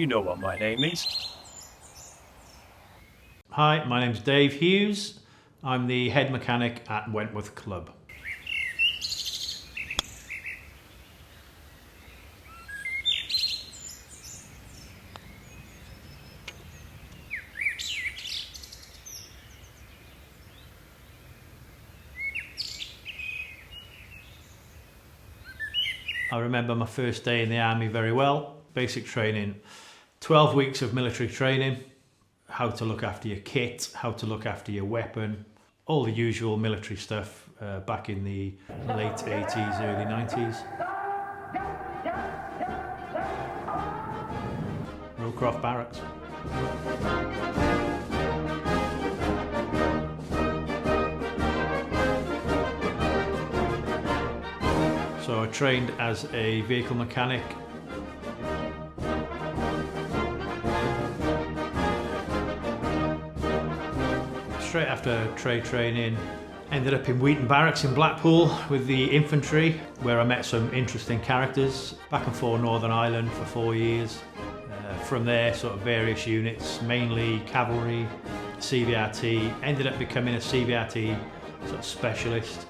You know what my name is. Hi, my name's Dave Hughes. I'm the head mechanic at Wentworth Club. I remember my first day in the army very well. Basic training, 12 weeks of military training, how to look after your kit, how to look after your weapon, all the usual military stuff back in the late 80s, early 90s. Rowcroft Barracks. So I trained as a vehicle mechanic. Straight after trade training, ended up in Wheaton Barracks in Blackpool with the infantry, where I met some interesting characters. Back and forth Northern Ireland for 4 years. From there, sort of various units, mainly cavalry, CVRT. Ended up becoming a CVRT sort of specialist.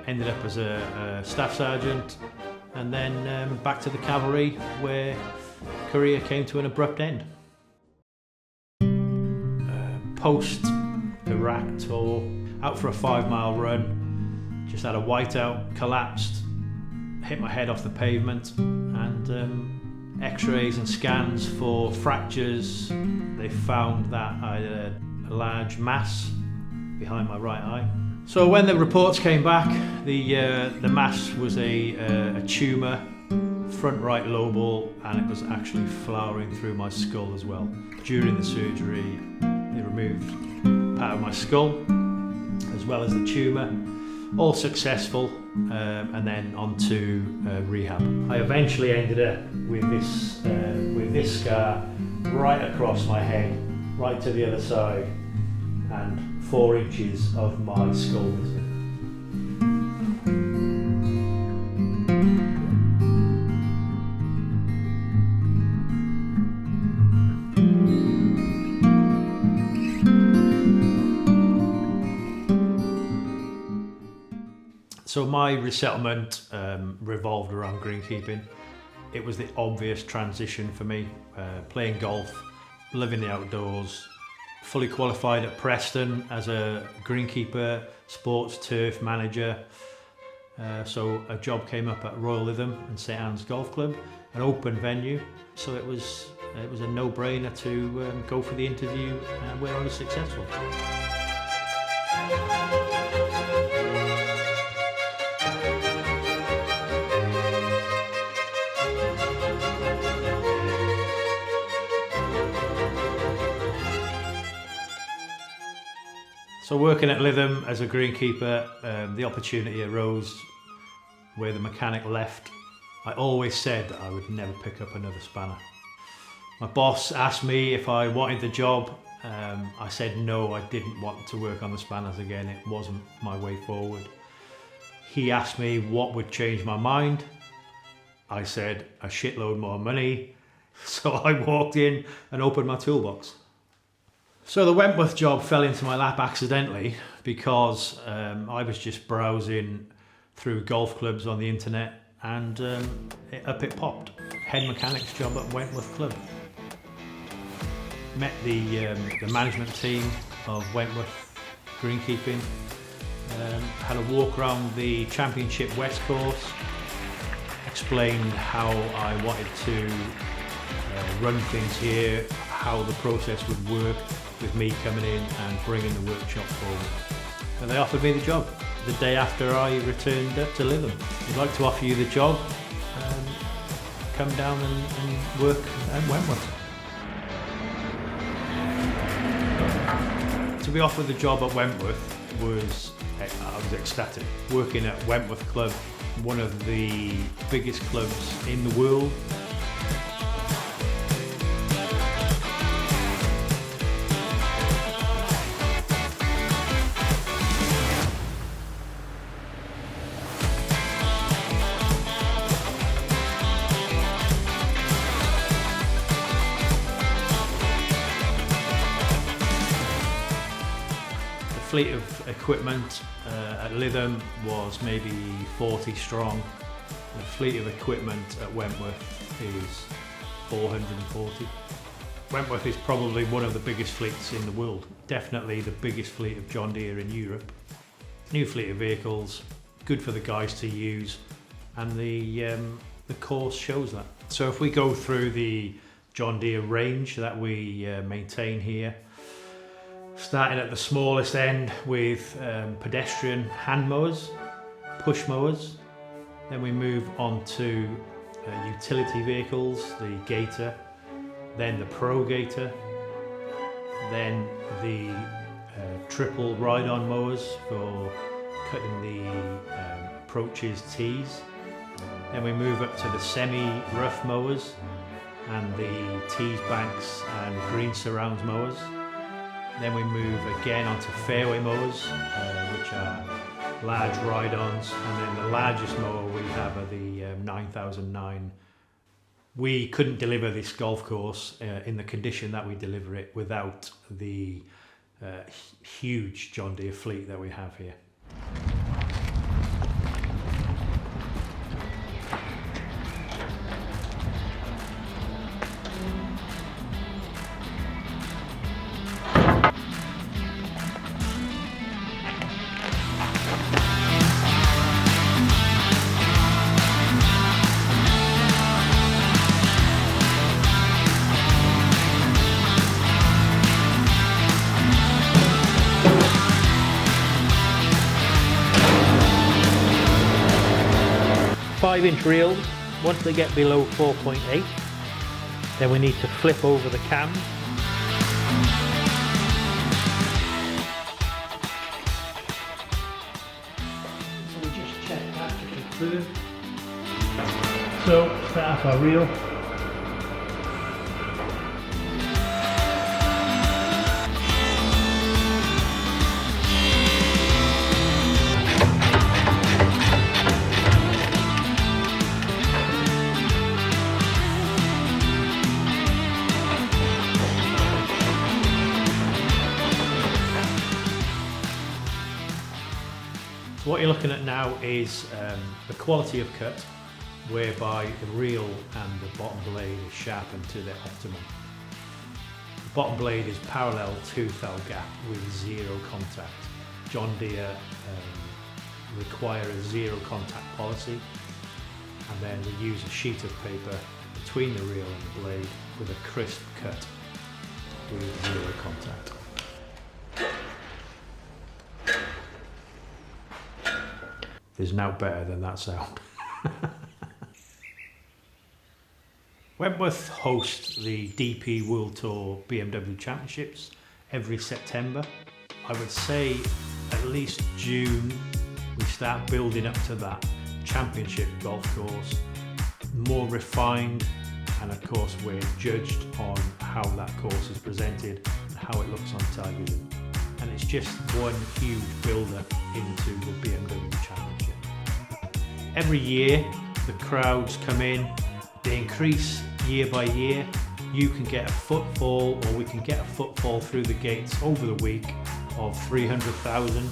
Ended up as a staff sergeant, and then back to the cavalry, where career came to an abrupt end. Post Iraq tour, out for a 5-mile run, just had a whiteout, collapsed, hit my head off the pavement, and x-rays and scans for fractures. They found that I had a large mass behind my right eye. So when the reports came back, the mass was a tumour, front right lobal, and it was actually flowering through my skull as well. During the surgery, they removed part of my skull, as well as the tumour. All successful, and then on to rehab. I eventually ended up with this scar right across my head, right to the other side, and 4 inches of my skull missing. So my resettlement revolved around greenkeeping. It was the obvious transition for me, playing golf, living the outdoors, fully qualified at Preston as a greenkeeper, sports turf manager. So a job came up at Royal Lytham and St Anne's Golf Club, an open venue. So it was a no-brainer to go for the interview, where I was successful. So working at Lytham as a greenkeeper, the opportunity arose where the mechanic left. I always said that I would never pick up another spanner. My boss asked me if I wanted the job. I said no, I didn't want to work on the spanners again. It wasn't my way forward. He asked me what would change my mind. I said a shitload more money. So I walked in and opened my toolbox. So the Wentworth job fell into my lap accidentally because I was just browsing through golf clubs on the internet, and up it popped. Head mechanic's job at Wentworth Club. Met the management team of Wentworth Greenkeeping, had a walk around the Championship West course, explained how I wanted to run things here, how the process would work with me coming in and bringing the workshop forward. And they offered me the job the day after I returned up to Lytham. We'd like to offer you the job, come down and work at Wentworth. To be offered the job at Wentworth I was ecstatic. Working at Wentworth Club, one of the biggest clubs in the world. fleet of equipment at Lytham was maybe 40 strong. The fleet of equipment at Wentworth is 440. Wentworth is probably one of the biggest fleets in the world. Definitely the biggest fleet of John Deere in Europe. New fleet of vehicles, good for the guys to use, and the course shows that. So if we go through the John Deere range that we maintain here, starting at the smallest end with pedestrian hand mowers, push mowers, then we move on to utility vehicles, the Gator, then the Pro Gator, then the triple ride-on mowers for cutting the approaches tees. Then we move up to the semi-rough mowers and the tees banks and green surrounds mowers. Then we move again onto fairway mowers, which are large ride-ons, and then the largest mower we have are the 9009. We couldn't deliver this golf course in the condition that we deliver it without the huge John Deere fleet that we have here. Five-inch reels, once they get below 4.8, then we need to flip over the cams. So we just check that to confirm. So start off our reel. So what you're looking at now is the quality of cut, whereby the reel and the bottom blade is sharpened to their optimum. The bottom blade is parallel to fell gap with zero contact. John Deere require a zero contact policy, and then we use a sheet of paper between the reel and the blade with a crisp cut with zero contact. There's no better than that sound. Wentworth hosts the DP World Tour BMW Championships every September. I would say at least June we start building up to that championship golf course, more refined, and of course we're judged on how that course is presented and how it looks on television. And it's just one huge build-up into the BMW Championship. Every year the crowds come in, they increase year by year. You can get a footfall, or we can get a footfall through the gates over the week of 300,000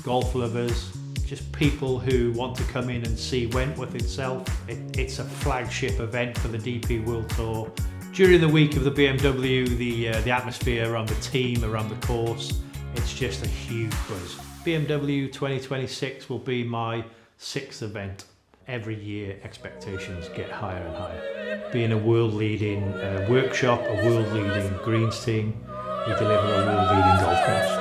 golf lovers, just people who want to come in and see Wentworth itself. It's a flagship event for the DP World Tour. During the week of the BMW, the atmosphere around the team, around the course, it's just a huge buzz. BMW 2026 will be my 6th event. Every year expectations get higher and higher. Being a world-leading workshop, a world-leading greens team, we deliver a world-leading golf course.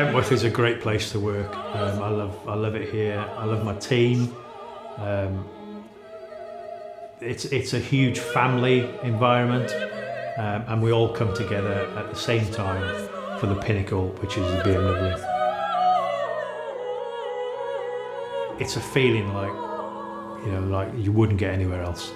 Wentworth is a great place to work. I love it here. I love my team. It's a huge family environment, and we all come together at the same time for the pinnacle, which is the BMW. It's a feeling like you wouldn't get anywhere else.